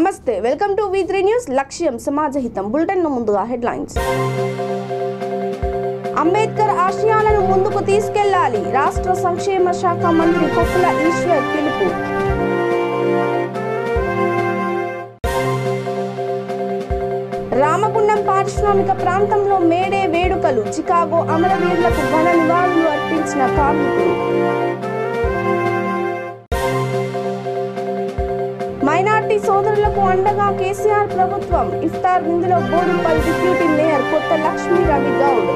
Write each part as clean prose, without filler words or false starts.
నమస్తే, welcome to V3 news. లక్ష్యం సమాజహితం. Bulletin ముందుగా హెడ్లైన్స్. అంబేద్కర్ ఆశయాలను ముందుకు తీసుకెళ్లాలి. రాష్ట్ర సంక్షేమ శాఖ మంత్రి కొప్పుల ఈశ్వర్ పిలుపు. రామగుండం పారిశ్రామిక ప్రాంతంలో మేడే వేడుకలు. చికాగో అమరవీరులకు ఘన నివాళులు అర్పించిన కార్మికులు. మైనార్టీ సోదరులకు అండగా కేసీఆర్ ప్రభుత్వం. ఇఫ్తార్ విందులో బోడుపల్లి డిప్యూటీ మేయర్ కొత్త లక్ష్మీ రవి గౌడ్.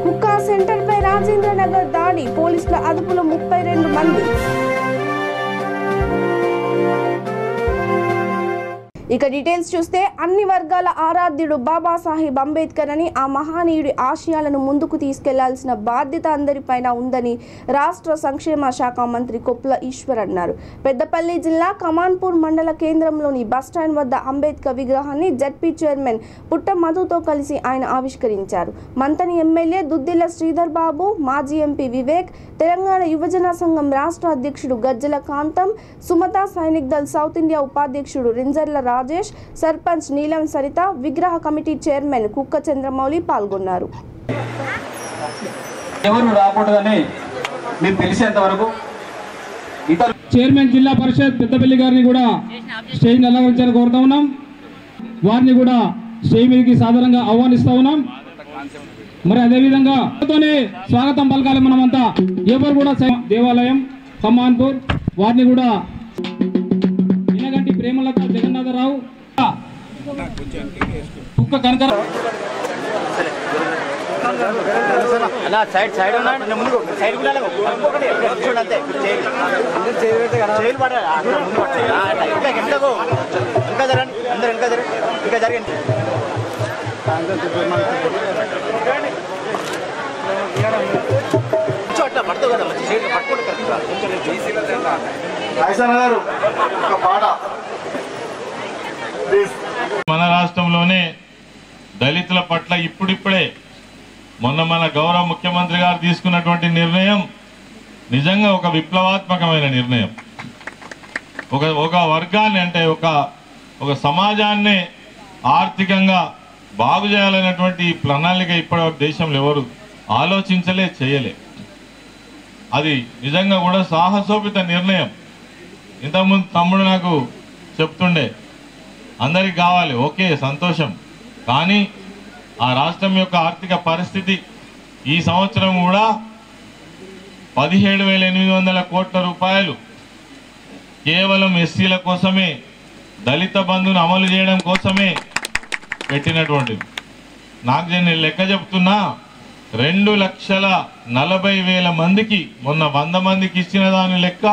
హుక్కా సెంటర్ పై రాజేంద్రనగర్ దాడి. పోలీసుల అదుపులో 32 మంది. ఇక డీటెయిల్స్ చూస్తే, అన్ని వర్గాల ఆరాధ్యుడు బాబాసాహెబ్ అంబేద్కర్ అని, ఆ మహానీయుడి ఆశయాలను ముందుకు తీసుకెళ్లాల్సిన బాధ్యత అందరిపైన ఉందని రాష్ట్ర సంక్షేమ శాఖ మంత్రి కొప్పుల ఈశ్వర్ అన్నారు. పెద్దపల్లి జిల్లా కమాన్పూర్ మండల కేంద్రంలోని బస్టాండ్ వద్ద అంబేద్కర్ విగ్రహాన్ని జడ్పీ చైర్మన్ పుట్ట మధుతో కలిసి ఆయన ఆవిష్కరించారు. మంతని ఎమ్మెల్యే దుద్దిల్ల శ్రీధర్ బాబు, మాజీ ఎంపీ వివేక్, తెలంగాణ యువజన సంఘం రాష్ట్ర అధ్యక్షుడు గజ్జల కాంతం, సుమతా సైనిక్ దళ్ సౌత్ ఇండియా ఉపాధ్యక్షుడు రింజర్ల రాజేష్, సర్పంచ్ నీలం సరిత, విగ్రహ కమిటీ చైర్మన్ కుక్క చంద్రమౌళి పాల్గొన్నారు. చైర్మన్ జిల్లా పరిషత్ పెద్దపల్లి గారిని కూడా స్టేజ్ అలంకరించాలని కోరుతా ఉన్నాం. వారిని కూడా స్టేజ్ మీదకి సాధారణంగా ఆహ్వానిస్తా ఉన్నాం. మరి అదేవిధంగా స్వాగతం పలకాలి మనమంతా. ఎవరు కూడా దేవాలయం కమాన్పూర్ వారిని కూడా ఇనగంటి ప్రేమలత జగన్నాథరావు, కుక్క కనకర మన రాష్ట్రంలోనే దళితుల పట్ల ఇప్పుడిప్పుడే మన గౌరవ ముఖ్యమంత్రి గారు తీసుకున్నటువంటి నిర్ణయం నిజంగా ఒక విప్లవాత్మకమైన నిర్ణయం. ఒక వర్గాన్ని, అంటే ఒక సమాజాన్ని ఆర్థికంగా బాగు చేయాలనేటువంటి ప్రణాళిక ఇప్పటి దేశంలో ఎవరు ఆలోచించలే, చేయలే. అది నిజంగా కూడా సాహసోపిత నిర్ణయం. ఇంతకుముందు తమ్ముడు నాకు చెప్తుండే, అందరికి కావాలి, ఓకే, సంతోషం. కానీ ఆ రాష్ట్రం యొక్క ఆర్థిక పరిస్థితి ఈ సంవత్సరం కూడా 17,800 కోట్ల రూపాయలు కేవలం ఎస్సీల కోసమే, దళిత బంధును అమలు చేయడం కోసమే పెట్టినటువంటిది. నాకు నేను లెక్క చెప్తున్నా, 2,40,000 మందికి, మొన్న 100 మందికి ఇచ్చిన దాని లెక్క,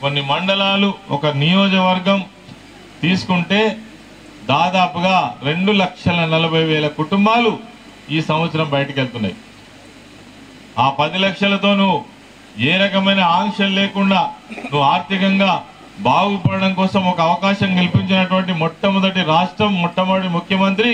కొన్ని మండలాలు, ఒక నియోజకవర్గం తీసుకుంటే దాదాపుగా 2,40,000 కుటుంబాలు ఈ సంవత్సరం బయటకు వెళ్తున్నాయి. ఆ 10 లక్షలతో నువ్వు ఏ రకమైన ఆంక్షలు లేకుండా నువ్వు ఆర్థికంగా బాగుపడడం కోసం ఒక అవకాశం కల్పించినటువంటి మొట్టమొదటి రాష్ట్రం, మొట్టమొదటి ముఖ్యమంత్రి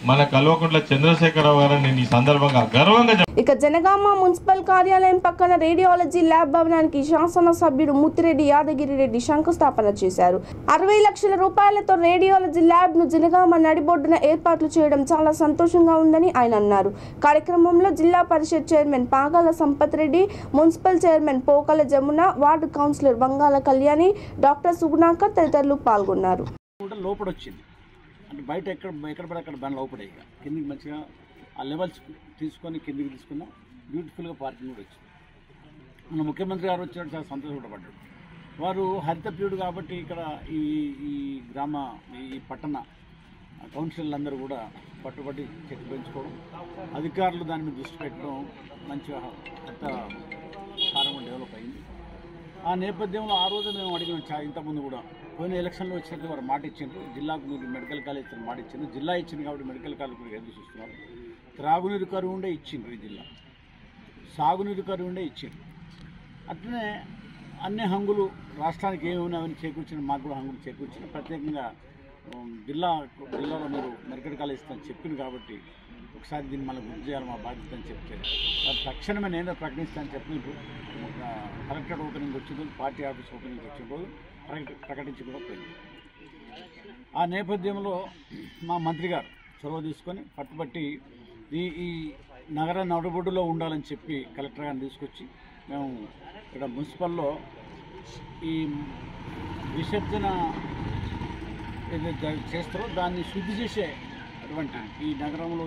మన కల్వకుంట్ల చంద్రశేఖరరావు గారని ఈ సందర్భంగా గర్వంగా. ఇక జనగామ మున్సిపల్ కార్యాలయం పక్కన రేడియాలజీ ల్యాబ్ భవనానికి శాసనసభ్యుడు ముత్తిరెడ్డి యాదగిరి రెడ్డి శంకుస్థాపన చేశారు. 60 లక్షల రూపాయలతో రేడియాలజీ ల్యాబ్ ను జనగామ నడిబొడ్డున ఏర్పాట్లు చేయడం చాలా సంతోషంగా ఉందని ఆయన అన్నారు. కార్యక్రమంలో జిల్లా parishad chairman Pagala Sampath Reddy, municipal chairman Pokala Jamuna, ward councillor Bangala Kalyani, doctor Sugunakar తదితరులు పాల్గొన్నారు. అంటే బయట ఎక్కడ పడి అక్కడ బండ్లు లోపడే, ఇక కిందికి మంచిగా ఆ లెవెల్స్ తీసుకొని కిందికి తీసుకున్నాం. బ్యూటిఫుల్గా పార్కింగ్ కూడా వచ్చింది. మన ముఖ్యమంత్రి గారు వచ్చినట్టు చాలా సంతోషపడ్డాడు. వారు హరితప్రియుడు కాబట్టి ఇక్కడ ఈ పట్టణ కౌన్సిలర్లందరూ కూడా పట్టుబట్టి చెట్లు పెంచుకోవడం, అధికారులు దాని మీద దృష్టి పెట్టడం మంచిగా కొత్త కారణం డెవలప్ అయింది. ఆ నేపథ్యంలో ఆ రోజు మేము అడిగిన ఇంతకుముందు కూడా పోయిన ఎలక్షన్లో వచ్చినట్టు వారు మాట ఇచ్చిండ్రు, జిల్లాకు మీరు మెడికల్ కాలేజ్ మాట ఇచ్చిండ్రు. జిల్లా ఇచ్చింది కాబట్టి మెడికల్ కాలేజ్ కూడా ఎదురు చూస్తున్నారు. త్రాగునీరు కరువు ఉండే ఇచ్చిండ్రు ఈ జిల్లా, సాగునీరు కరువు ఉండే ఇచ్చిండ్రు. అట్లనే అన్ని హంగులు రాష్ట్రానికి ఏమి ఉన్నాయని చేకూర్చిన, మాకు కూడా హంగులు చేకూర్చిన. ప్రత్యేకంగా జిల్లాలో మీరు మెడికల్ కాలేజ్ ఇస్తామని చెప్పింది కాబట్టి ఒకసారి దీన్ని మళ్ళీ గుర్తు చేయాలి మా బాధ్యత అని చెప్తే తక్షణమే నేనే ప్రకటిస్తానని చెప్పి కలెక్టరేట్ ఓపెనింగ్ వచ్చింది, పార్టీ ఆఫీస్ ఓపెనింగ్ వచ్చిన రోజు ప్రకటించి కూడా పోయింది. ఆ నేపథ్యంలో మా మంత్రి గారు చొరవ తీసుకొని పట్టుబట్టి ఈ నగర నడుబొడ్డులో ఉండాలని చెప్పి కలెక్టర్ గారిని తీసుకొచ్చి మేము ఇక్కడ మున్సిపల్లో ఈ విసర్జన ఏదైతే చేస్తారో దాన్ని శుద్ధి చేసే అటువంటి ఈ నగరంలో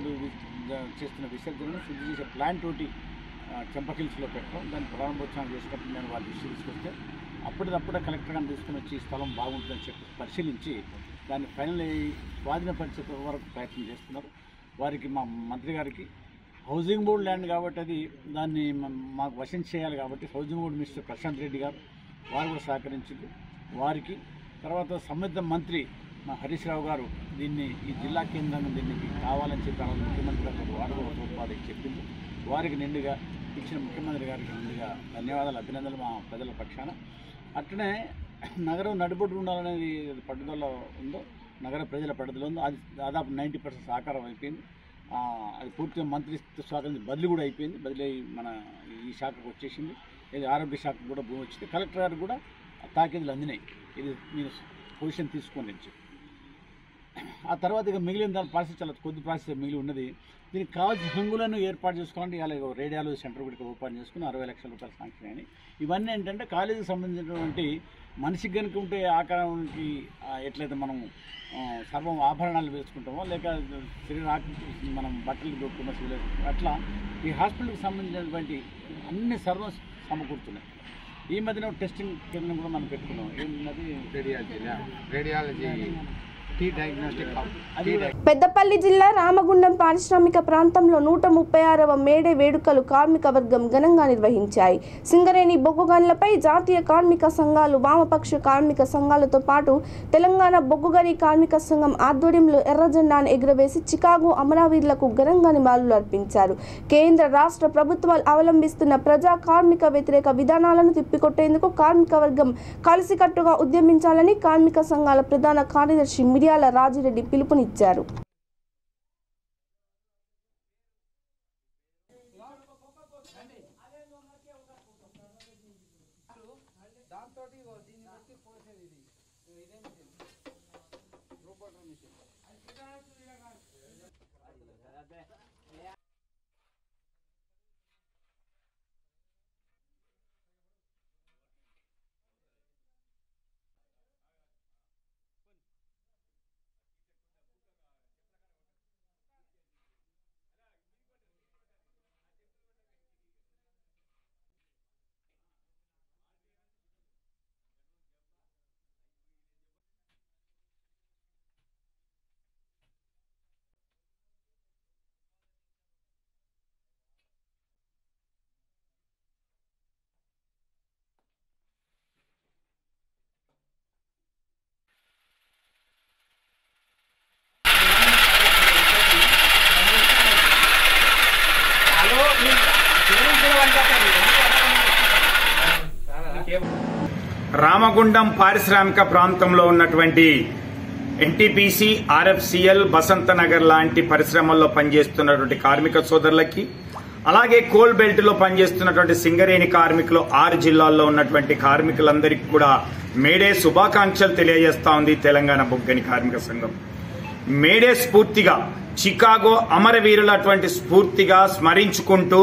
చేస్తున్న విసర్జనను శుద్ధి చేసే ప్లాంట్ తోటి చెంపకిల్స్లో పెట్టడం, దాన్ని ప్రారంభోత్సవం చేసేటప్పుడు నేను వాళ్ళ దృష్టి తీసుకొస్తే అప్పటిదప్పుడే కలెక్టర్ గారిని తీసుకుని వచ్చి స్థలం బాగుంటుందని చెప్పి పరిశీలించి దాన్ని ఫైనల్ స్వాధీనపరిచే వరకు ప్రయత్నం చేస్తున్నారు. వారికి మా మంత్రి గారికి హౌసింగ్ బోర్డు ల్యాండ్ కాబట్టి అది దాన్ని మాకు వశం చేయాలి కాబట్టి housing board minister Prashant Reddy గారు వారు కూడా సహకరించింది. వారికి తర్వాత సంబంధిత మంత్రి మా హరీష్ రావు గారు దీన్ని ఈ జిల్లా కేంద్రంగా దీనికి కావాలని చెప్పి ముఖ్యమంత్రి గారు వారు కూడా తోడ్పాటు చెప్పింది. వారికి నిండుగా ఇచ్చిన ముఖ్యమంత్రి గారికి నిండుగా ధన్యవాదాలు, అభినందనలు మా ప్రజల పక్షాన. అట్లనే నగరం నడిబొడ్డు ఉండాలనేది పట్టుదల ఉందో, నగర ప్రజల పట్టుదల ఉందో, అది దాదాపు 90% సాకారం అయిపోయింది. అది పూర్తిగా మంత్రిత్వ శాఖ బదిలీ కూడా అయిపోయింది. బదిలీ అయ్యి మన ఈ శాఖకు వచ్చేసింది. ఇది ఆరోగ్య శాఖకు కూడా భూమి వచ్చింది. కలెక్టర్ గారికి కూడా తాకీదులు అందినాయి, ఇది మీరు పొజిషన్ తీసుకోండి అని చెప్పి. ఆ తర్వాత ఇక మిగిలిన దాని ప్రాసెస్ చాలా కొద్ది ప్రాసెస్ మిగిలి ఉన్నది. దీనికి కావాల్సిన హంగులను ఏర్పాటు చేసుకోవాలంటే ఇలా రేడియాలజీ సెంటర్ కూడా ఓపెన్ చేసుకుని 60 లక్షల రూపాయలు శాంక్షన్ అయినాయి. ఇవన్నీ ఏంటంటే కాలేజీకి సంబంధించినటువంటి మనిషికి కనుక ఉంటే ఆకారానికి ఎట్లయితే మనం సర్వం ఆభరణాలు వేసుకుంటామో, లేక శరీరాకృతి మనం బట్టలు దొరుకుతున్న అట్లా ఈ హాస్పిటల్కి సంబంధించినటువంటి అన్ని సర్వం సమకూరుతున్నాయి. ఈ మధ్యన టెస్టింగ్ కేంద్రం కూడా మనం పెట్టుకున్నాం. ఏమన్నది రేడియాలజీ పెద్దపల్లి జిల్లా రామగుండం పారిశ్రామిక ప్రాంతంలో 136వ మేడే వేడుకలు కార్మిక వర్గం ఘనంగా నిర్వహించాయి. సింగరేణి బొగ్గు గనులపై జాతీయ కార్మిక సంఘాలు, వామపక్ష కార్మిక సంఘాలతో పాటు తెలంగాణ బొగ్గు గని కార్మిక సంఘం ఆధ్వర్యంలో ఎర్ర జెండాను ఎగురవేసి చికాగో అమరవీరులకు ఘనంగా నివాళులు అర్పించారు. కేంద్ర రాష్ట్ర ప్రభుత్వాలు అవలంబిస్తున్న ప్రజా కార్మిక వ్యతిరేక విధానాలను తిప్పికొట్టేందుకు కార్మిక వర్గం కలిసికట్టుగా ఉద్యమించాలని కార్మిక సంఘాల ప్రధాన కార్యదర్శి మిర్యాల రాజిరెడ్డి పిలుపునిచ్చారు. రామగుండం పారిశ్రామిక ప్రాంతంలో ఉన్నటువంటి ఎన్టీపీసీ, ఆర్ఎఫ్సిఎల్, బసంత నగర్ లాంటి పరిశ్రమల్లో పనిచేస్తున్నటువంటి కార్మిక సోదరులకి, అలాగే కోల్ బెల్ట్ లో పనిచేస్తున్నటువంటి సింగరేణి కార్మికులు 6 జిల్లాల్లో ఉన్నటువంటి కార్మికులందరికీ కూడా మేడే శుభాకాంక్షలు తెలియజేస్తా ఉంది తెలంగాణ బొగ్గని కార్మిక సంఘం. మేడే స్ఫూర్తిగా చికాగో అమరవీరుల అటువంటి స్ఫూర్తిగా స్మరించుకుంటూ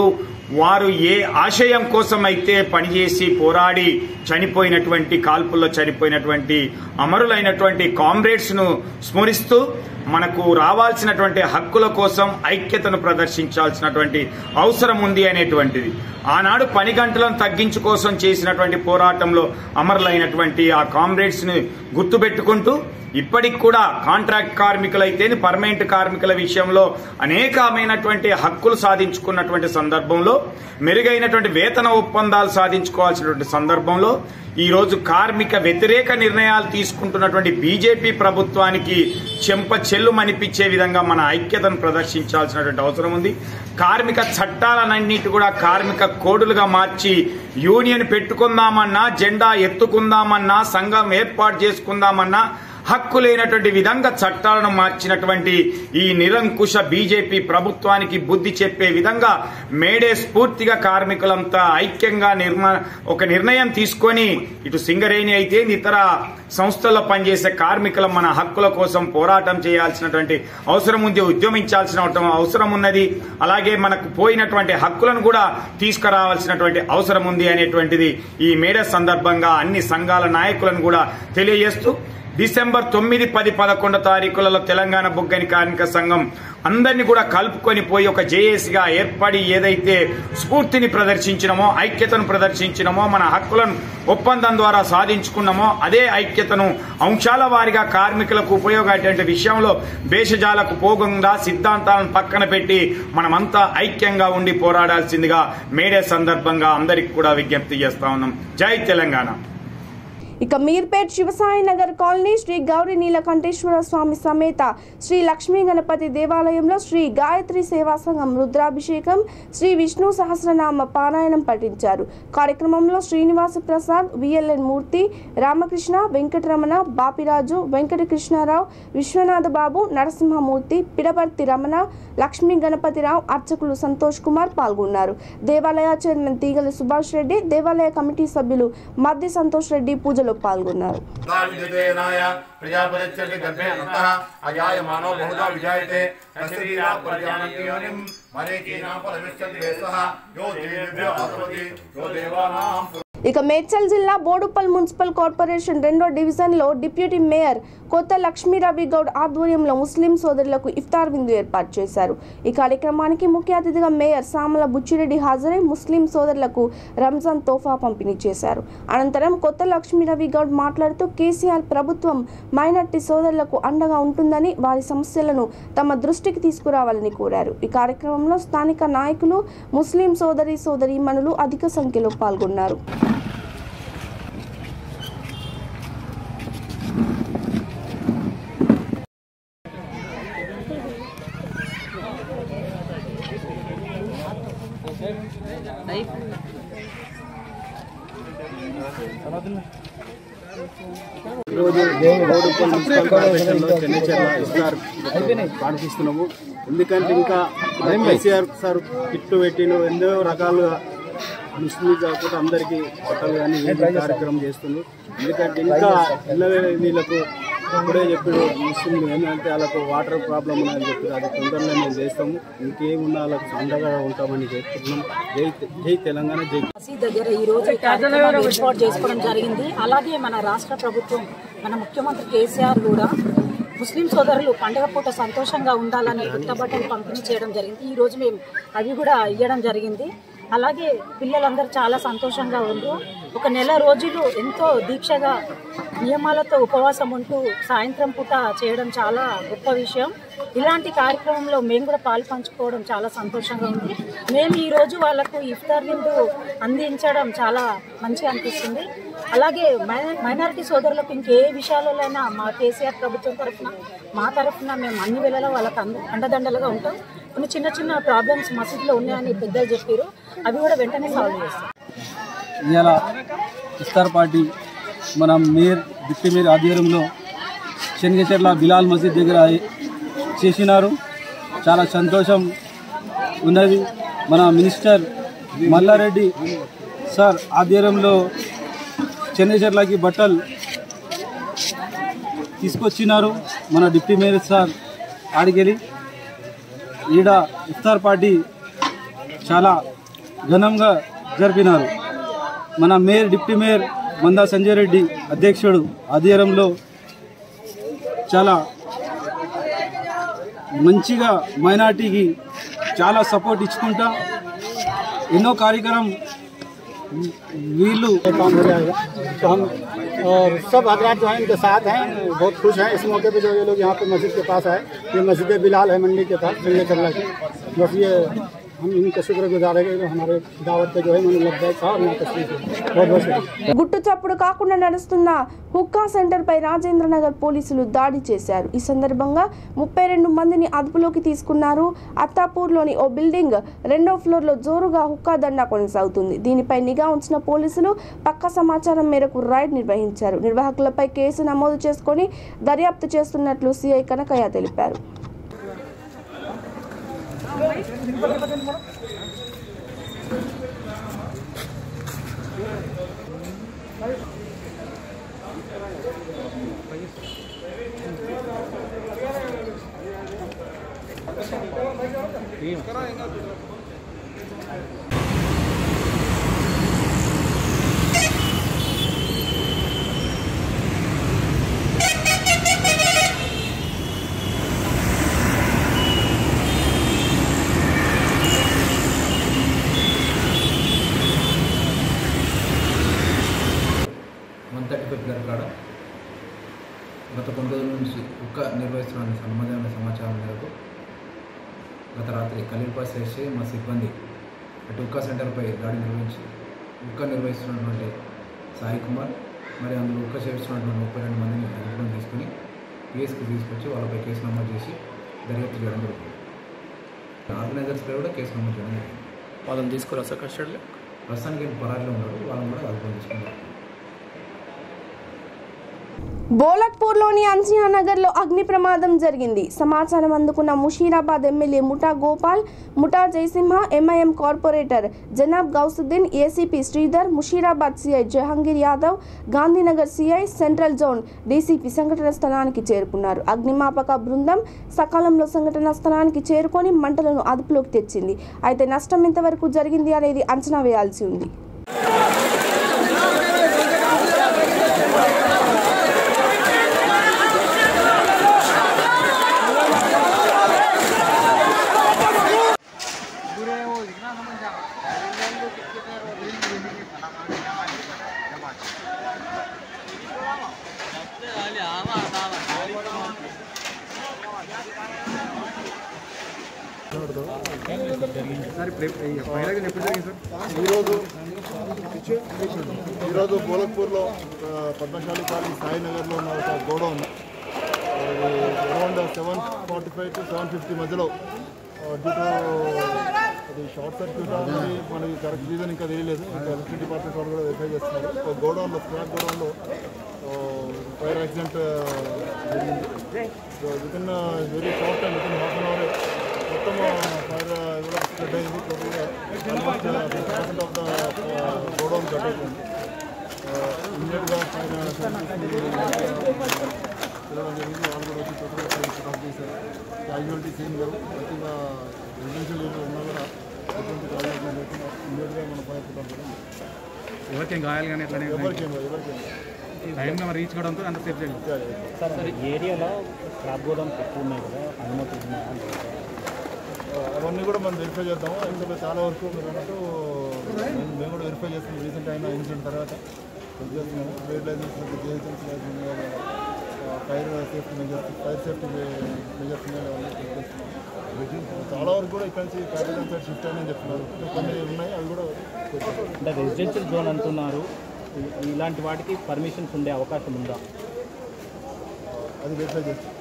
వారు ఏ ఆశయం కోసం అయితే పనిచేసి పోరాడి చనిపోయినటువంటి, కాల్పుల్లో చనిపోయినటువంటి అమరులైనటువంటి కామ్రేడ్స్ ను స్మరిస్తూ మనకు రావాల్సినటువంటి హక్కుల కోసం ఐక్యతను ప్రదర్శించాల్సినటువంటి అవసరం ఉంది అనేటువంటిది. ఆనాడు పని గంటలను తగ్గించు కోసం చేసినటువంటి పోరాటంలో అమరులైనటువంటి ఆ కామ్రేడ్స్ ని గుర్తుపెట్టుకుంటూ ఇప్పటికి కూడా కాంట్రాక్ట్ కార్మికులైతేనే పర్మనెంట్ కార్మికుల విషయంలో అనేకమైనటువంటి హక్కులు సాధించుకున్నటువంటి సందర్భంలో, మెరుగైనటువంటి వేతన ఒప్పందాలు సాధించుకోవాల్సినటువంటి సందర్భంలో ఈ రోజు కార్మిక వ్యతిరేక నిర్ణయాలు తీసుకుంటున్నటువంటి బీజేపీ ప్రభుత్వానికి చెంప చెల్లుమనిపించే విధంగా మన ఐక్యతను ప్రదర్శించాల్సినటువంటి అవసరం ఉంది. కార్మిక చట్టాలన్నింటి కూడా కార్మిక కోడులుగా మార్చి యూనియన్ పెట్టుకుందామన్నా, జెండా ఎత్తుకుందామన్నా, సంఘం ఏర్పాటు చేసుకుందామన్నా హక్కు లేనటువంటి విధంగా చట్టాలను మార్చినటువంటి ఈ నిరంకుశ బీజేపీ ప్రభుత్వానికి బుద్ధి చెప్పే విధంగా మేడే స్ఫూర్తిగా కార్మికులంతా ఐక్యంగా ఒక నిర్ణయం తీసుకొని ఇటు సింగరేణి అయితే ఇతర సంస్థల్లో పనిచేసే కార్మికుల మన హక్కుల కోసం పోరాటం చేయాల్సినటువంటి అవసరం ఉంది, ఉద్యమించాల్సిన అవసరం ఉన్నది. అలాగే మనకు పోయినటువంటి హక్కులను కూడా తీసుకురావాల్సినటువంటి అవసరం ఉంది అనేటువంటిది ఈ మేడే సందర్భంగా అన్ని సంఘాల నాయకులను కూడా తెలియజేస్తూ డిసెంబర్ 9, 10, 11 తారీఖులలో తెలంగాణ బొగ్గని కార్మిక సంఘం అందరినీ కూడా కలుపుకొని పోయి ఒక జేఏసీగా ఏర్పడి ఏదైతే స్ఫూర్తిని ప్రదర్శించినమో, ఐక్యతను ప్రదర్శించినమో, మన హక్కులను ఒప్పందం ద్వారా సాధించుకున్నామో అదే ఐక్యతను అంశాల వారీగా కార్మికులకు ఉపయోగపడే విషయంలో భేషజాలకు పోకుండా సిద్ధాంతాలను పక్కన పెట్టి మనమంతా ఐక్యంగా ఉండి పోరాడాల్సిందిగా మేడే సందర్భంగా అందరికి కూడా విజ్ఞప్తి చేస్తా ఉన్నాం. జై తెలంగాణ. ఇక మీర్పేట్ శివసాయి నగర్ కాలనీ శ్రీ గౌరీ నీలకంఠేశ్వర స్వామి సమేత శ్రీ లక్ష్మీ గణపతి దేవాలయంలో శ్రీ గాయత్రి సేవా సంఘం రుద్రాభిషేకం, శ్రీ విష్ణు సహస్రనామ పారాయణం పఠించారు. కార్యక్రమంలో శ్రీనివాస ప్రసాద్, విఎల్ఎన్ మూర్తి, రామకృష్ణ, వెంకటరమణ, బాపిరాజు, వెంకటకృష్ణారావు, విశ్వనాథ బాబు, నరసింహమూర్తి, పిడపర్తి రమణ, లక్ష్మీ గణపతిరావు, అర్చకులు సంతోష్ కుమార్ పాల్గొన్నారు. దేవాలయ చైర్మన్ తీగల సుభాష్ రెడ్డి, దేవాలయ కమిటీ సభ్యులు మద్ది సంతోష్ రెడ్డి పూజలో పాల్గొన్నారు. ఇక మేడ్చల్ జిల్లా బోడుపల్ మున్సిపల్ కార్పొరేషన్ 2వ డివిజన్లో డిప్యూటీ మేయర్ కొత్త లక్ష్మీరవి గౌడ్ ఆధ్వర్యంలో ముస్లిం సోదరులకు ఇఫ్తార్ విందు ఏర్పాటు చేశారు. ఈ కార్యక్రమానికి ముఖ్య అతిథిగా మేయర్ సామల బుచ్చిరెడ్డి హాజరై ముస్లిం సోదరులకు రంజాన్ తోఫా పంపిణీ చేశారు. అనంతరం కొత్త లక్ష్మీరవి గౌడ్ మాట్లాడుతూ కేసీఆర్ ప్రభుత్వం మైనార్టీ సోదరులకు అండగా ఉంటుందని, వారి సమస్యలను తమ దృష్టికి తీసుకురావాలని కోరారు. ఈ కార్యక్రమంలో స్థానిక నాయకులు, ముస్లిం సోదరీమణులు అధిక సంఖ్యలో పాల్గొన్నారు. ఈరోజు బోడుపల్ మున్సిపల్ కార్పొరేషన్లో చెన్నైచర్ల ఇఫ్తార్ పాటిస్తున్నాము. ఎందుకంటే ఇంకా కేసీఆర్ సార్ కిట్లు పెట్టిన ఎన్నో రకాలుగా ముస్లిం కాకుండా అందరికీ బట్టలు కానీ కార్యక్రమం చేస్తున్నారు. ఎందుకంటే ఇంకా వీళ్ళకు ఇప్పుడే చెప్పాడు ముస్లిం ఏంటంటే వాళ్ళకు వాటర్ ప్రాబ్లం ఉన్నదని చెప్పారు. అది తొందరలో మేము చేస్తాము, ఇంకేమున్నా వాళ్ళకు అండగా ఉంటామని చెప్తున్నాం. జై తెలంగాణ, జై. మసీద్ దగ్గర ఈ రోజు ఏర్పాటు చేసుకోవడం జరిగింది. అలాగే మన రాష్ట్ర ప్రభుత్వం, మన ముఖ్యమంత్రి కేసీఆర్ కూడా ముస్లిం సోదరులు పండుగ పూట సంతోషంగా ఉండాలని కొత్త బట్టలు పంపిణీ చేయడం జరిగింది. ఈ రోజు మేము అవి కూడా ఇవ్వడం జరిగింది. అలాగే పిల్లలందరూ చాలా సంతోషంగా ఉంటూ ఒక నెల రోజులు ఎంతో దీక్షగా నియమాలతో ఉపవాసం ఉంటూ సాయంత్రం పూట చేయడం చాలా గొప్ప విషయం. ఇలాంటి కార్యక్రమంలో మేము కూడా పాలు పంచుకోవడం చాలా సంతోషంగా ఉంది. మేము ఈరోజు వాళ్ళకు ఇఫ్తార్ విందు అందించడం చాలా మంచిగా అనిపిస్తుంది. అలాగే మైనారిటీ సోదరులకు ఇంకే విషయాలైనా మా కేసీఆర్ ప్రభుత్వం తరఫున, మా తరఫున మేము అన్ని వేళలా వాళ్ళకు అండదండలుగా ఉంటాం. కొన్ని చిన్న చిన్న ప్రాబ్లమ్స్ మసీదులో ఉన్నాయని పెద్దలు చెప్పారు, అవి కూడా వెంటనే సాల్వ్ చేస్తాం. ఇవాళ ఇఫ్తార్ పార్టీ మన డిప్యూటీ మేయర్ ఆధ్వర్యంలో చెన్నైచర్ల బిలాల్ మసీద్ దగ్గర చేసినారు. చాలా సంతోషం ఉన్నది. మన మినిస్టర్ మల్లారెడ్డి సార్ ఆధ్వర్యంలో చెన్నైచర్లకి బట్టలు తీసుకొచ్చినారు. మన డిప్యూటీ మేయర్ సార్ ఆడికెళ్ళి ఈడ ఇఫ్తార్ పార్టీ చాలా ఘనంగా జరిపినారు. మన మేయర్ డిప్యూటీ మేయర్ మందా సంజయ్ రెడ్డి అధ్యక్షుడు ఆధ్వర్యంలో చాలా మంచిగా మైనార్టీకి చాలా సపోర్ట్ ఇచ్చుకుంటా ఎన్నో కార్యక్రమం वीलू काम हो जाएगा। तो हम और सब हजरात जो हैं इनके साथ हैं, बहुत खुश हैं इस मौके पे जो ये लोग यहाँ पे मस्जिद के पास आए। ये मस्जिद बिलाल है मंडी के पास, चरला की। बस ये हम इनका शुक्रगुजार है कि हमारे दावत पे जो है मैंने लग जाए और यहाँ तशरीफ बहुत बहुत शुक्रिया। గుట్టు చప్పుడు కాకుండా నడుస్తున్న హుక్కా సెంటర్పై రాజేంద్రనగర్ పోలీసులు దాడి చేశారు. ఈ సందర్భంగా 32 మందిని అదుపులోకి తీసుకున్నారు. అత్తాపూర్లోని ఓ బిల్డింగ్ 2వ ఫ్లోర్లో జోరుగా హుక్కా దండా కొనసాగుతుంది. దీనిపై నిఘా ఉంచిన పోలీసులు పక్కా సమాచారం మేరకు రైడ్ నిర్వహించారు. నిర్వాహకులపై కేసు నమోదు చేసుకొని దర్యాప్తు చేస్తున్నట్లు సిఐ కనకయ్య తెలిపారు. గత కొన్ని రోజుల నుంచి హుక్కా నిర్వహిస్తున్న సమాచారం మేరకు గత రాత్రి ఖలీల్పాస్ చేసి మా సిబ్బంది అటు హుక్కా సెంటర్పై దాడి నిర్వహించి హుక్కా నిర్వహిస్తున్నటువంటి సాయి కుమార్ మరి అందులో హుక్కా చేస్తున్నటువంటి 32 మందిని అదుపులోకి తీసుకుని పిఎస్కి తీసుకొచ్చి వాళ్ళపై కేసు నమోదు చేసి దర్యాప్తు చేయడం జరుగుతుంది. ఆర్గనైజర్స్పై కూడా కేసు నమోదు చేయడం జరిగింది. వాళ్ళని తీసుకురా సార్ కస్టడీలో? ప్రస్తుతానికి పరారీలో ఉన్నారు, వాళ్ళని కూడా అదుపులోకి తీసుకున్నారు. బోలక్పూర్లోని అంజియానగర్లో అగ్ని ప్రమాదం జరిగింది. సమాచారం అందుకున్న Musheerabad MLA Mutha Gopal, Mutha Jayasimha, MIM corporator జనాబ్ Gousuddin, ACP Sridhar, Musheerabad CI Jahangir Yadav, Gandhinagar CI, central zone DCP సంఘటన స్థలానికి చేరుకున్నారు. అగ్నిమాపక బృందం సకాలంలో సంఘటన స్థలానికి చేరుకొని మంటలను అదుపులోకి తెచ్చింది. అయితే నష్టం ఎంతవరకు జరిగింది అనేది అంచనా వేయాల్సి ఉంది. ఈరోజు బోలక్పూర్లో పద్మశాలి కాలనీ సాయినగర్లో ఉన్న ఒక గోడౌన్ అరౌండ్ 7:45 to 7:50 మధ్యలో డ్యూ టు అది షార్ట్ సర్క్యూట్ అనేది మనకి కరెక్ట్ రీజన్ ఇంకా తెలియలేదు. ఇంకా ఎలక్ట్రిసిటీ డిపార్ట్మెంట్ వాళ్ళు కూడా వెరిఫై చేస్తున్నారు. ఒక గోడౌన్లో స్క్రాప్ గోడౌన్లో ఫైర్ యాక్సిడెంట్ జరిగింది. So within very short time, within half an hour మొత్తం ఫైర్ కూడా స్ప్రెడ్ అయింది. టోటల్గా almost 50% of the godown cut అయిపోయింది. ఇమ్మీడియట్గా ఫైర్ పిలవడం జరిగింది. వాళ్ళు కూడా వచ్చి టోటల్గా ఫైర్ స్టాప్ చేశారు. క్యాజువాలిటీ సేమ్ లేవు. ప్రతిగా రెసిడెన్షియల్ ఏరియా ఉన్నా కూడా ఎటువంటి క్యాజువాలిటీ లేకుండా ఇమ్మీడియట్గా మనం ఫైర్ స్టాప్ చేయడం. ఎవరికేం గాయాలు కానీ ఎట్లా ఎవరికేం టైంలో రీచ్ కావడంతో అంత సేఫ్ చేయాలి. సార్ ఏరియాలో స్క్రాప్ గోదాం తక్కువ ఉన్నాయి కదా, అనుమతి అవన్నీ కూడా మనం వెరిఫై చేద్దాము. ఎందుకంటే చాలా వరకు మీరు అన్నట్టు మేము కూడా వెరిఫై చేస్తున్నాం. రీసెంట్ అయిన ఇన్సిడెంట్ తర్వాత చేస్తున్నాము. Trade licence, GHMC licence, fire safety measures, fire safety measures చేస్తున్నాం. చాలా వరకు కూడా ఇక్కడ నుంచి క్యాపిటల్ సైడ్ షిఫ్ట్ అయినా చెప్తున్నారు. కొన్ని ఉన్నాయి, అవి కూడా అంటే రెసిడెన్షియల్ జోన్ అంటున్నారు. ఇలాంటి వాటికి పర్మిషన్స్ ఉండే అవకాశం ఉందా? అది వెరిఫై చేస్తాం.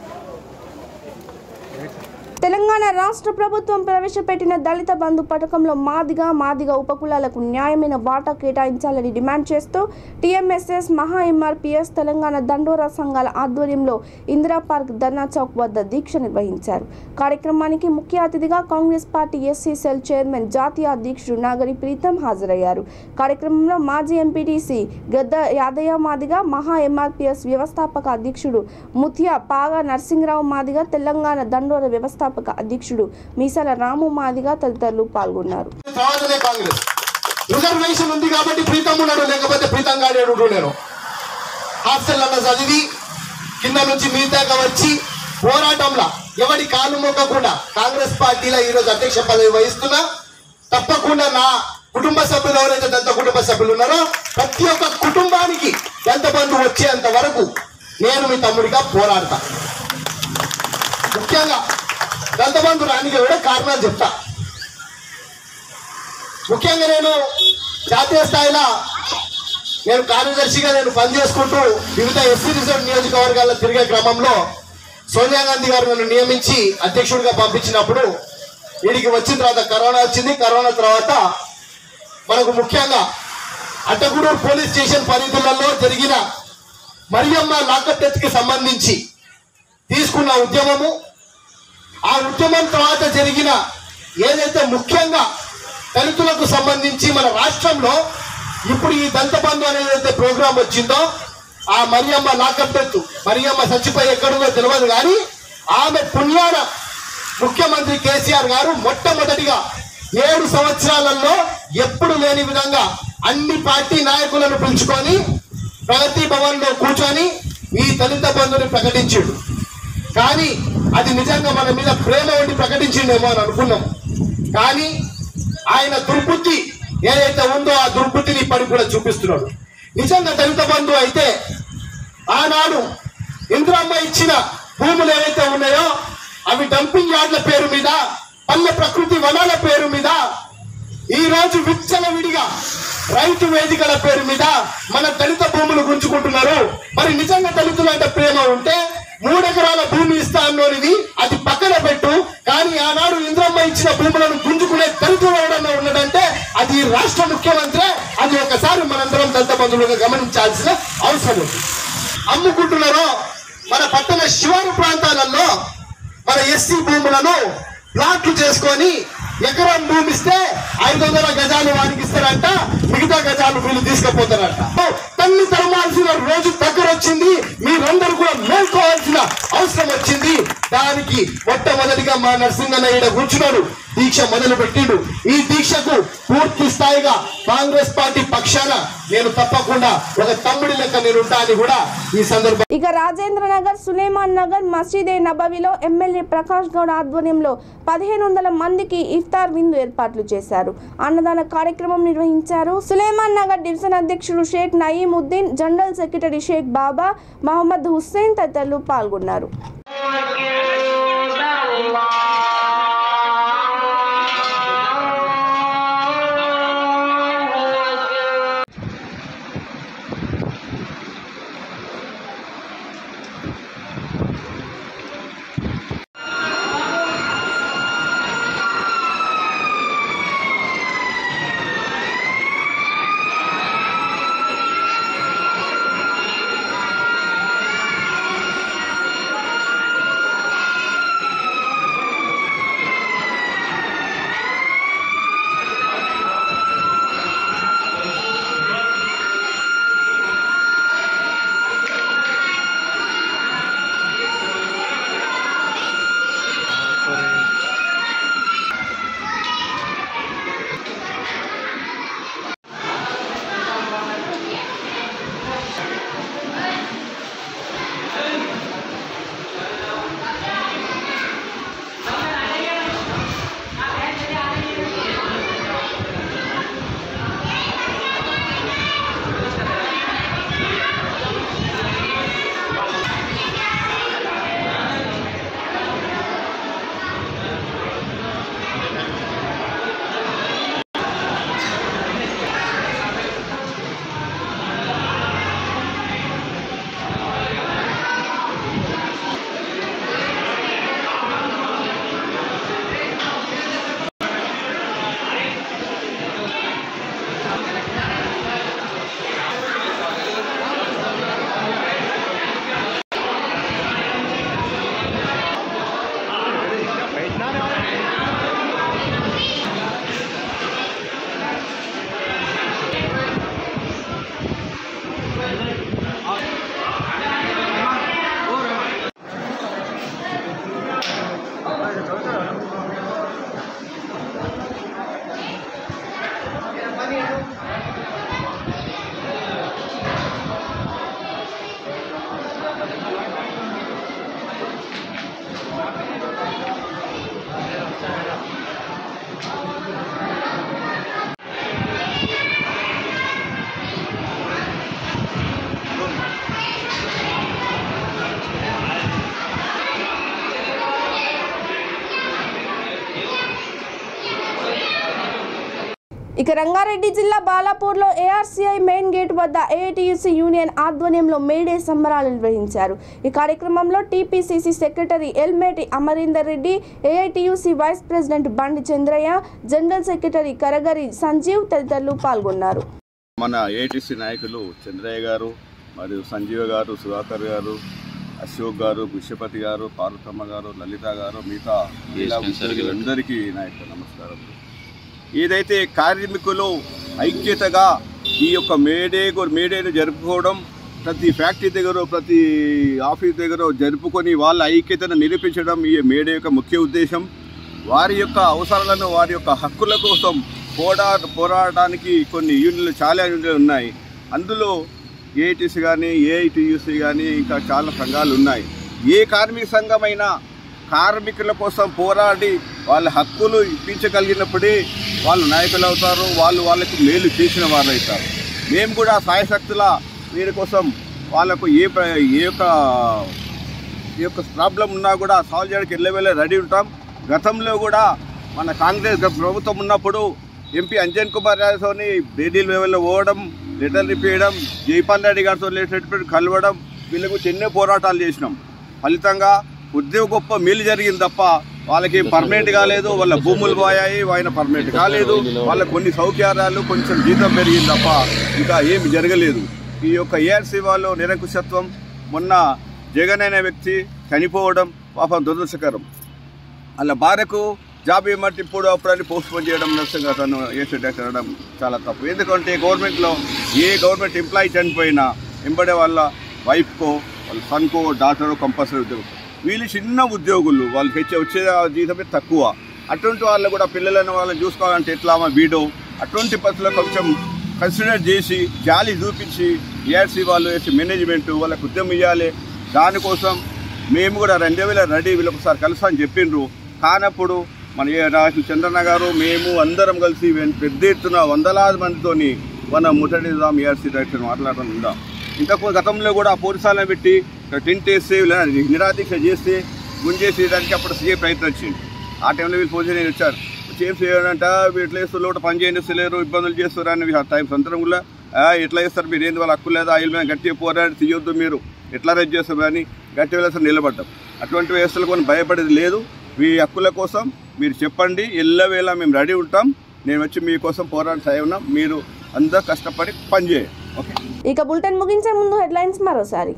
తెలంగాణ రాష్ట్ర ప్రభుత్వం ప్రవేశపెట్టిన దళిత బంధు పథకంలో మాదిగ ఉపకులాలకు న్యాయమైన వాటా కేటాయించాలని డిమాండ్ చేస్తూ టీఎంఎస్ఎస్ మహా ఎంఆర్పీఎస్ తెలంగాణ దండోరా సంఘాల ఆధ్వర్యంలో ఇందిరా పార్క్ ధర్నా చౌక్ వద్ద దీక్ష నిర్వహించారు. కార్యక్రమానికి ముఖ్య అతిథిగా Congress party SC cell chairman జాతీయ అధ్యక్షుడు నాగరి ప్రీతం హాజరయ్యారు. కార్యక్రమంలో మాజీ ఎంపీటీసీ గద్ద యాదయ్య మాదిగ, మహా ఎంఆర్పీఎస్ వ్యవస్థాపక అధ్యక్షుడు ముత్య పాగా నరసింహరావు మాదిగ, తెలంగాణ దండోరా వ్యవస్థాపక అధ్యక్షుడు మీసాల రాము మాదిగా తదితరులు పాల్గొన్నారు. రిజర్వేషన్ ఉంది కాబట్టి ప్రీతం ఉన్నాడు, లేకపోతే ప్రీతం గాడు ఉంటున్నాను. హాస్టల్ అన్న చదివి కింద నుంచి మీ దాకా వచ్చి పోరాటంలో ఎవరి కాలు మొక్కకుండా కాంగ్రెస్ పార్టీలో ఈరోజు అధ్యక్ష పదవి వహిస్తున్నా. తప్పకుండా నా కుటుంబ సభ్యులు ఎవరైతే దళిత కుటుంబ సభ్యులు ఉన్నారో ప్రతి ఒక్క కుటుంబానికి దళిత బంధు వచ్చేంత వరకు నేను మీ తమ్ముడిగా పోరాడతా. ముఖ్యంగా దళిత బంధు రానికి కూడా కారణాలు చెప్తా. ముఖ్యంగా నేను జాతీయ స్థాయిలో నేను కార్యదర్శిగా నేను పనిచేసుకుంటూ వివిధ ఎస్సీ రిజర్వ్ నియోజకవర్గాల్లో తిరిగే క్రమంలో సోనియా గాంధీ గారు నన్ను నియమించి అధ్యక్షుడిగా పంపించినప్పుడు వీడికి వచ్చిన తర్వాత కరోనా వచ్చింది. కరోనా తర్వాత మనకు ముఖ్యంగా అట్టగూడూరు పోలీస్ స్టేషన్ పరిధిలలో జరిగిన మరియమ్మ లాకప్ డెత్కి సంబంధించి తీసుకున్న ఉద్యమము, ఆ ఉద్యమం తర్వాత జరిగిన ఏదైతే ముఖ్యంగా దళితులకు సంబంధించి మన రాష్ట్రంలో ఇప్పుడు ఈ దళిత బంధు అనేది ప్రోగ్రాం వచ్చిందో ఆ మరియమ్మ లాకప్ డెత్, మరియమ్మ చచ్చిపోయి ఎక్కడుందో తెలియదు కానీ ఆమె పుణ్యాన ముఖ్యమంత్రి కేసీఆర్ గారు మొట్టమొదటిగా 7 సంవత్సరాలలో ఎప్పుడు లేని విధంగా అన్ని పార్టీ నాయకులను పిలుచుకొని ప్రగతి భవన్ లో కూర్చొని ఈ దళిత బంధుని ప్రకటించాడు. కానీ అది నిజంగా మన మీద ప్రేమ ఉండి ప్రకటించిండేమో అని అనుకున్నాం. కానీ ఆయన దుర్బుద్ధి ఏదైతే ఉందో ఆ దుర్బుద్ధిని ఇప్పటికి కూడా చూపిస్తున్నాడు. నిజంగా దళిత బంధు అయితే ఆనాడు ఇంద్రమ్మ ఇచ్చిన భూములు ఏవైతే ఉన్నాయో అవి డంపింగ్ యార్డ్ల పేరు మీద, పల్లె ప్రకృతి వనాల పేరు మీద, ఈ రోజు విచ్చలవిడిగా రైతు వేదికల పేరు మీద మన దళిత భూములు గుంజుకుంటున్నారు. మరి నిజంగా దళితులు అంటే ప్రేమ ఉంటే 3 ఎకరాల భూమి ఇస్తా అన్నోనిది అది పక్కన పెట్టు. కానీ ఆనాడు ఇంద్రమ్మ ఇచ్చిన భూములను గుంజుకునే దళితులు ఎవడన్నా ఉన్నాడంటే అది రాష్ట్ర ముఖ్యమంత్రి. అది ఒకసారి మనందరం దళిత బంధువులుగా గమనించాల్సిన అవసరం ఉంది. అమ్ముకుంటున్నారో మన పట్టణ శివారు ప్రాంతాలలో మన ఎస్సీ భూములను ప్లాట్లు చేసుకొని ఎకరం భూమి ఇస్తే 500 గజాలు వారికి ఇస్తారంట, మిగతా గజాలు వీళ్ళు తీసుకుపోతారంట. తల్లి తరమాల్సిన రోజు దగ్గర వచ్చింది. మీరందరూ కూడా మేల్కోవాల్సిన అవసరం వచ్చింది. దానికి మొట్టమొదటిగా మా నరసింహన్న ఈడ కూర్చున్నాడు, దీక్ష మొదలు పెట్టిండు. ఈ దీక్షకు పూర్తి స్థాయిగా కాంగ్రెస్ పార్టీ పక్షాన నేను తప్పకుండా ఒక తమ్ముడి లెక్క నేను ఉంటా అని కూడా ఈ సందర్భంగా. ఇక రాజేంద్ర నగర్, సులేమాన్ నగర్ మసీదే నబవిలో ఎమ్మెల్యే ప్రకాష్ గౌడ్ ఆధ్వర్యంలో 1500 మందికి ఇఫ్తార్ విందు ఏర్పాట్లు చేశారు. అన్నదాన కార్యక్రమం నిర్వహించారు. సులేమాన్ నగర్ డివిజన్ అధ్యక్షుడు షేక్ నయీముద్దీన్, జనరల్ సెక్రటరీ షేక్ బాబా, మహమ్మద్ హుస్సేన్ తదితరులు పాల్గొన్నారు. ఇక రంగారెడ్డి జిల్లా బాలాపూర్లో ఏఆర్సీఐ మెయిన్ గేట్ వద్ద ఏఐటీయూసీ యూనియన్ ఆధ్వర్యంలో మేడే సంబరాలు నిర్వహించారు. ఈ కార్యక్రమంలో TPCC secretary Elmeti Amarinder Reddy, AITUC vice president Bandi Chandraiah, general secretary Karagari Sanjeev తదితరులు పాల్గొన్నారు. మన ఏఐటీసీ నాయకులు చంద్రయ్య గారు మరియు సంజీవ్ గారు, సుధాకర్ గారు, అశోక్ గారు, పుష్యపతి గారు, పార్వతమ్మ గారు, లలిత గారు, మిగతా అందరికీ నాయకులు నమస్కారం. ఏదైతే కార్మికులు ఐక్యతగా ఈ యొక్క మేడేను జరుపుకోవడం, ప్రతి ఫ్యాక్టరీ దగ్గర ప్రతి ఆఫీస్ దగ్గర జరుపుకొని వాళ్ళ ఐక్యతను నిరూపించడం ఈ మేడే యొక్క ముఖ్య ఉద్దేశం. వారి యొక్క అవసరాలను, వారి యొక్క హక్కుల కోసం పోరాడడానికి కొన్ని యూనియన్లు, చాలా యూనియన్లు ఉన్నాయి. అందులో ఏఐటీసీ కానీ, ఏఐటీయూసీ కానీ ఇంకా చాలా సంఘాలు ఉన్నాయి. ఏ కార్మిక సంఘమైనా కార్మికుల కోసం పోరాడి వాళ్ళ హక్కులు ఇప్పించగలిగినప్పుడే వాళ్ళు నాయకులు అవుతారు, వాళ్ళకి మేలు చేసిన వారు అవుతారు. మేము కూడా సాయశక్తుల వీరి కోసం వాళ్ళకు ఏ యొక్క ప్రాబ్లం ఉన్నా కూడా సాల్వ్ చేయడానికి ఎల్లవేళ రెడీ ఉంటాం. గతంలో కూడా మన కాంగ్రెస్ ప్రభుత్వం ఉన్నప్పుడు ఎంపీ అంజన్ కుమార్ యాదవ్ని బేడీల లెవెల్లో పోవడం, లెటర్లు ఇప్పించడం, జైపాల్ రెడ్డి గారితో లెటర్ కలవడం, వీళ్ళకు ఎన్నో పోరాటాలు చేసినాం. ఫలితంగా ఉద్యోగ గొప్ప మేలు జరిగింది తప్ప వాళ్ళకి పర్మనెంట్ కాలేదు. వాళ్ళ భూములు పోయాయి, ఆయన పర్మనెంట్ కాలేదు. వాళ్ళ కొన్ని సౌకర్యాలు, కొంచెం జీతం పెరిగింది తప్ప ఇంకా ఏమి జరగలేదు. ఈ యొక్క ఏఆర్సీ వాళ్ళు నిరంకుశత్వం, మొన్న జగన్ అనే వ్యక్తి చనిపోవడం పాపం దురదృష్టకరం. వాళ్ళ భార్యకు జాబ్ ఏమంటే ఇప్పుడు అప్పుడని పోస్ట్ పోన్ చేయడం, నర్సంగా తను ఏసెట్ అనడం చాలా తప్పు. ఎందుకంటే గవర్నమెంట్లో ఏ గవర్నమెంట్ ఎంప్లాయీ చనిపోయినా వెంబడే వాళ్ళ వైఫ్కో, వాళ్ళ సన్కో, డాక్టరో కంపల్సరీ ఉద్యోగం. వీళ్ళు చిన్న ఉద్యోగులు, వాళ్ళకి వచ్చే జీతమే తక్కువ. అటువంటి వాళ్ళు కూడా పిల్లలను వాళ్ళని చూసుకోవాలంటే ఎట్లా వీడో అటువంటి పరిస్థితుల్లో కొంచెం కన్సిడర్ చేసి జాలి చూపించి ఏఆర్సీ వాళ్ళు వేసి మేనేజ్మెంట్ వాళ్ళకు ఉద్యమం ఇవ్వాలి. దానికోసం మేము కూడా 2000 రెడీ వీళ్ళకి ఒకసారి కలుసా అని చెప్పిండ్రు. కానప్పుడు మన నాయకులు చంద్రన్న గారు, మేము అందరం కలిసి పెద్ద ఎత్తున వందలాది మందితోని మనం ముట్టడిద్దాం, ఏఆర్సీ డైరెక్టర్ మాట్లాడడం ఉందాం. ఇంతకు గతంలో కూడా పోలీసాలను పెట్టి టెంట్ వేసి నిరాదీక్ష చేస్తే గుంజేసేదానికి అప్పుడు సీఏ ప్రయత్నం వచ్చింది. ఆ టైంలో వీళ్ళు ఫోన్ చేయడానికి వచ్చారు. ఏం చేయాలంట, ఎట్లా చేస్తారు, లోట పని చేయలేరు, ఇబ్బందులు చేస్తారు అని టైం సొంతం కూడా ఎట్లా చేస్తారు, మీరు ఏంది వాళ్ళ హక్కు లేదా, వీళ్ళ మీద గట్టిగా పోరాడి తీయొద్దు, మీరు ఎట్లా రైట్ చేస్తారు అని గట్టి వేస్తారు నిలబడ్డాం. అటువంటి వ్యవస్థలు కొన్ని భయపడేది లేదు. మీ హక్కుల కోసం మీరు చెప్పండి, ఎల్లవేళ మేము రెడీ ఉంటాం. నేను వచ్చి మీకోసం పోరాటం సాయం, మీరు అందరూ కష్టపడి పనిచేయండి. ఓకే. ఇక బులెటిన్ ముగించే ముందు హెడ్లైన్స్ మరోసారి.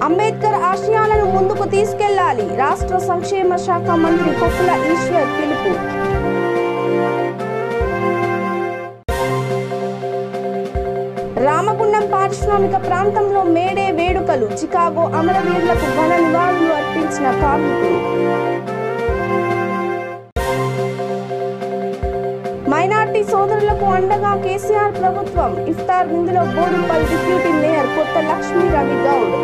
అంబేద్కర్ ఆశయాలను ముందుకు తీసుకెళ్లాలి, రాష్ట్ర సంక్షేమ శాఖ మంత్రి కొప్పుల ఈశ్వర్ పిలుపు. రామగుండం పారిశ్రామిక ప్రాంతంలో మేడే వేడుకలు, చికాగో అమరవీరులకు ఘన నివాళులు అర్పించిన కార్మికులు. మైనార్టీ సోదరులకు అండగా కేసీఆర్ ప్రభుత్వం, ఇఫ్తార్ విందులో బోడుపల్లి డిప్యూటీ మేయర్ కొత్త లక్ష్మీ రవి గౌడ్.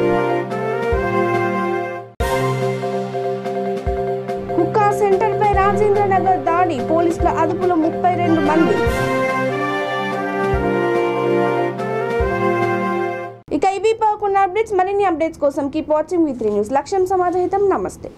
హుక్కా సెంటర్ పై రాజేంద్రనగర్ దాడి, పోలీసుల అదుపులో 32 మంది. ఇక ఇవి కొన్ని అప్డేట్స్. మరిన్ని అప్డేట్స్ కోసం కీప్ వాచింగ్ V3 న్యూస్. లక్ష్యం సమాజహితం. నమస్తే.